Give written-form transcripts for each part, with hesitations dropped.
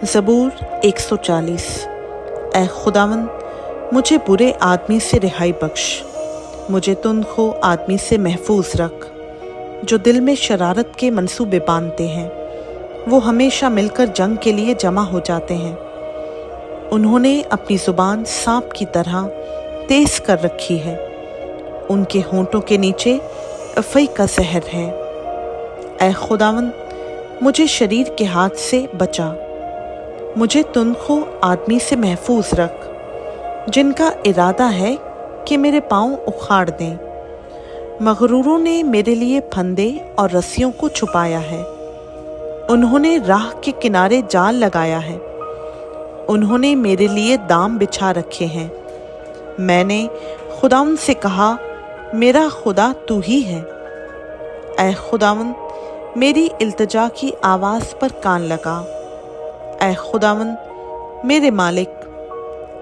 ज़बूर 140। ऐ खुदावंद, मुझे बुरे आदमी से रिहाई बख्श, मुझे तुंदखो आदमी से महफूज रख, जो दिल में शरारत के मंसूबे बांधते हैं। वो हमेशा मिलकर जंग के लिए जमा हो जाते हैं। उन्होंने अपनी ज़ुबान सांप की तरह तेज कर रखी है। उनके होंठों के नीचे अफ़ई का जहर है। ऐ खुदावंद, मुझे शरीर के हाथ से बचा, मुझे तुंदखो आदमी से महफूज रख, जिनका इरादा है कि मेरे पाँव उखाड़ दें। मगरूरों ने मेरे लिए फंदे और रस्सियों को छुपाया है। उन्होंने राह के किनारे जाल लगाया है। उन्होंने मेरे लिए दाम बिछा रखे हैं। मैंने खुदावंद से कहा, मेरा खुदा तू ही है। ऐ खुदावंद, मेरी इल्तिजा की आवाज़ पर कान लगा। ऐ खुदावंद मेरे मालिक,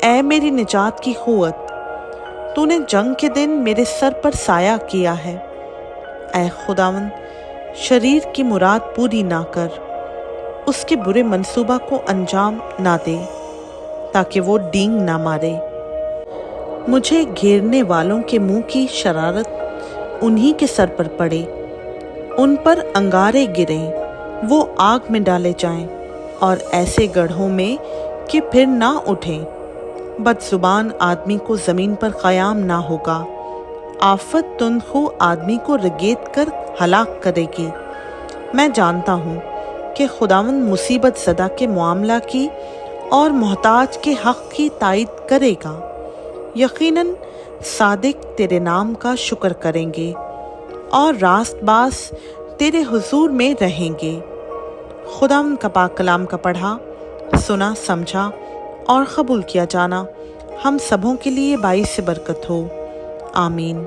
ऐ मेरी निजात की क़ुव्वत, तूने जंग के दिन मेरे सर पर साया किया है। ऐ खुदावंद, शरीर की मुराद पूरी ना कर, उसके बुरे मंसूबा को अंजाम ना दे, ताकि वो डींग ना मारे। मुझे घेरने वालों के मुंह की शरारत उन्हीं के सर पर पड़े, उन पर अंगारे गिरें, वो आग में डाले जाएं और ऐसे गड्ढों में कि फिर ना उठें। बदजुबान आदमी को ज़मीन पर क़याम ना होगा। आफत तुंदखो आदमी को रगेद कर हलाक करेगी। मैं जानता हूँ कि खुदावंद मुसीबत ज़दा के मामला की और मोहताज के हक़ की तायद करेगा। यकीनन सादिक तेरे नाम का शुक्र करेंगे और रास्तबाज़ तेरे हुजूर में रहेंगे। खुदावंद का पाक कलाम का पढ़ा, सुना, समझा और कबूल किया जाना हम सबों के लिए बाइस से बरकत हो। आमीन।